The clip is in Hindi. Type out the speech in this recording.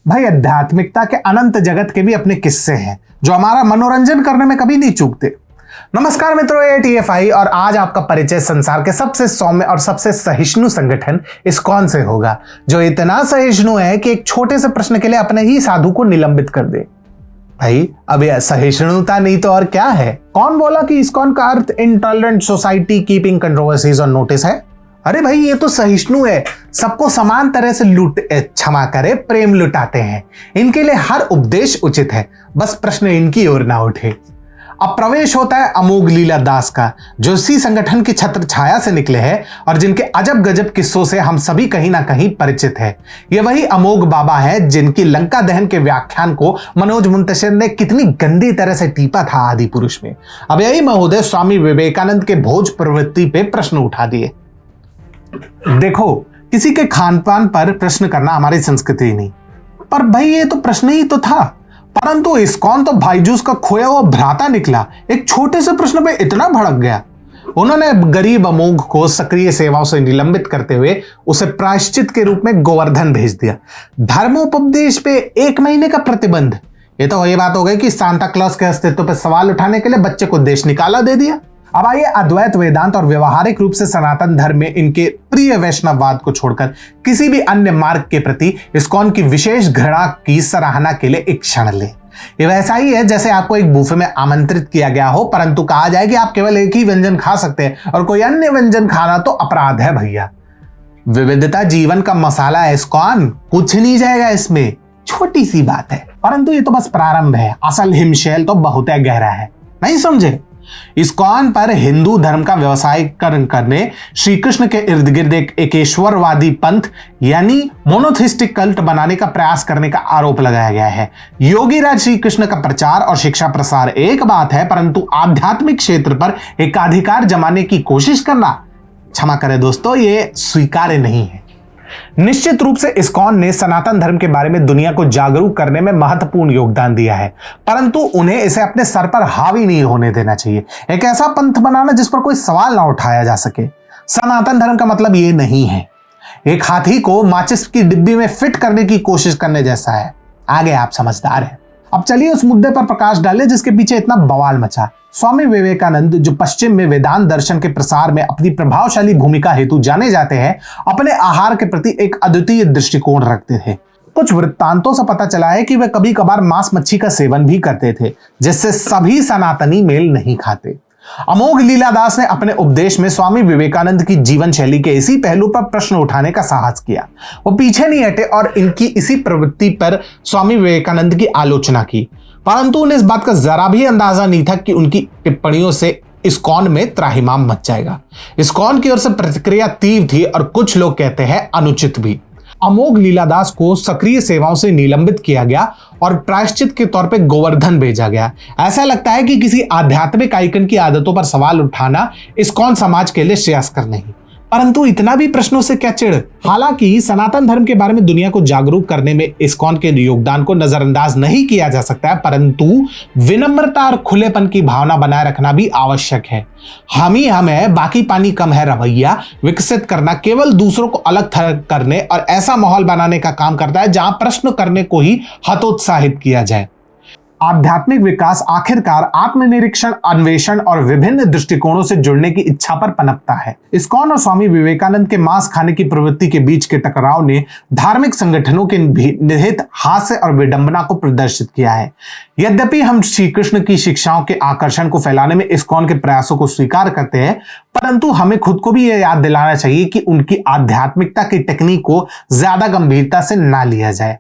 भाई आध्यात्मिकता के अनंत जगत के भी अपने किस्से हैं जो हमारा मनोरंजन करने में कभी नहीं चूकते। नमस्कार मित्रों, ये TFI और आज आपका परिचय संसार के सबसे सौम्य और सबसे सहिष्णु संगठन इस्कॉन से होगा, जो इतना सहिष्णु है कि एक छोटे से प्रश्न के लिए अपने ही साधु को निलंबित कर दे। भाई अब यह सहिष्णुता नहीं तो और क्या है? कौन बोला कि इस्कॉन का अर्थ intolerant society keeping controversies on notice है? अरे भाई ये तो सहिष्णु है, सबको समान तरह से क्षमा करे प्रेम लुटाते हैं। इनके लिए हर उपदेश उचित है, बस प्रश्न इनकी ओर ना उठे। अब प्रवेश होता है अमोघ लीला दास का, जो इसी संगठन की छत्र छाया से निकले हैं और जिनके अजब गजब किस्सों से हम सभी कहीं ना कहीं परिचित हैं। ये वही अमोघ बाबा हैं जिनकी लंका दहन के व्याख्यान को मनोज मुंतशिर ने कितनी गंदी तरह से टीपा था आदि पुरुष में। अब यही महोदय स्वामी विवेकानंद के भोज प्रवृत्ति पे प्रश्न उठा दिए। देखो, किसी के खान पान पर प्रश्न करना हमारी संस्कृति नहीं, पर भाई ये तो प्रश्न ही तो था। परंतु इस्कॉन तो भाईजूस का खोया हुआ भ्राता निकला, एक छोटे से प्रश्न पे इतना भड़क गया। उन्होंने गरीब अमोघ को सक्रिय सेवाओं से निलंबित करते हुए उसे प्रायश्चित के रूप में गोवर्धन भेज दिया। धर्मोपदेश पे 1 महीने का प्रतिबंध। ये तो वही बात हो गई कि सांता क्लॉज के अस्तित्व पर सवाल उठाने के लिए बच्चे को देश निकाला दे दिया। अब आइए अद्वैत वेदांत और व्यवहारिक रूप से सनातन धर्म में इनके प्रिय वैष्णववाद को छोड़कर किसी भी अन्य मार्ग के प्रति इस्कॉन की विशेष घृणा की सराहना के लिए एक क्षण ले। ये वैसा ही है जैसे आपको एक बुफे में आमंत्रित किया गया हो, परंतु कहा जाए कि आप केवल एक ही व्यंजन खा सकते हैं और कोई अन्य व्यंजन खाना तो अपराध है। भैया, विविधता जीवन का मसाला है इस्कॉन, कुछ नहीं जाएगा इसमें। छोटी सी बात है, परंतु ये तो बस प्रारंभ है, असल हिमशैल तो बहुत गहरा है। नहीं समझे? इस्कॉन पर हिंदू धर्म का व्यवसायीकरण करने, श्री कृष्ण के इर्द गिर्द एक एकेश्वरवादी पंथ यानी मोनोथिस्टिक कल्ट बनाने का प्रयास करने का आरोप लगाया गया है। योगी राज श्री कृष्ण का प्रचार और शिक्षा प्रसार एक बात है, परंतु आध्यात्मिक क्षेत्र पर एकाधिकार जमाने की कोशिश करना, क्षमा करें दोस्तों, ये स्वीकार्य नहीं है। निश्चित रूप से इस्कॉन ने सनातन धर्म के बारे में दुनिया को जागरूक करने में महत्वपूर्ण योगदान दिया है, परंतु उन्हें इसे अपने सर पर हावी नहीं होने देना चाहिए। एक ऐसा पंथ बनाना जिस पर कोई सवाल ना उठाया जा सके। सनातन धर्म का मतलब ये नहीं है एक हाथी को माचिस की डिब्बी में फिट करने की कोशिश करने जैसा है। आगे आप समझदार हैं। अब चलिए उस मुद्दे पर प्रकाश डालें जिसके पीछे इतना बवाल मचा। स्वामी विवेकानंद, जो पश्चिम में वेदांत दर्शन के प्रसार में अपनी प्रभावशाली भूमिका हेतु जाने जाते हैं, अपने आहार के प्रति एक अद्वितीय दृष्टिकोण रखते थे। कुछ वृत्तांतों से पता चला है कि वे कभी कभार मांस मच्छी का सेवन भी करते थे, जिससे सभी सनातनी मेल नहीं खाते। अमोघ लीलादास ने अपने उपदेश में स्वामी विवेकानंद की जीवन शैली के इसी पहलू पर प्रश्न उठाने का साहस किया। वो पीछे नहीं हटे और इनकी इसी प्रवृत्ति पर स्वामी विवेकानंद की आलोचना की, परंतु उन्हें इस बात का जरा भी अंदाजा नहीं था कि उनकी टिप्पणियों से इस्कॉन में त्राहिमाम मच जाएगा। इस्कॉन की ओर से प्रतिक्रिया तीव्र थी और कुछ लोग कहते हैं अनुचित भी। अमोघ लीलादास को सक्रिय सेवाओं से निलंबित किया गया और प्रायश्चित के तौर पे गोवर्धन भेजा गया। ऐसा लगता है कि किसी आध्यात्मिक आइकन की आदतों पर सवाल उठाना इस्कॉन समाज के लिए श्रेयस्कर नहीं, परंतु इतना भी प्रश्नों से क्या चिढ़। हालांकि सनातन धर्म के बारे में दुनिया को जागरूक करने में इस्कॉन के योगदान को नजरअंदाज नहीं किया जा सकता है, परंतु विनम्रता और खुलेपन की भावना बनाए रखना भी आवश्यक है। हम ही हम है, बाकी पानी कम है रवैया विकसित करना केवल दूसरों को अलग थलग करने और ऐसा माहौल बनाने का काम करता है जहां प्रश्न करने को ही हतोत्साहित किया जाए। आध्यात्मिक विकास आखिरकार आत्मनिरीक्षण, अन्वेषण और विभिन्न दृष्टिकोणों से जुड़ने की इच्छा पर पनपता है। इस्कॉन और स्वामी विवेकानंद के मांस खाने की प्रवृत्ति के बीच के टकराव ने धार्मिक संगठनों के निहित हास्य और विडंबना को प्रदर्शित किया है। यद्यपि हम श्री कृष्ण की शिक्षाओं के आकर्षण को फैलाने में इस्कॉन के प्रयासों को स्वीकार करते हैं, परंतु हमें खुद को भी यह याद दिलाना चाहिए कि उनकी आध्यात्मिकता की टेक्निक को ज्यादा गंभीरता से ना लिया जाए।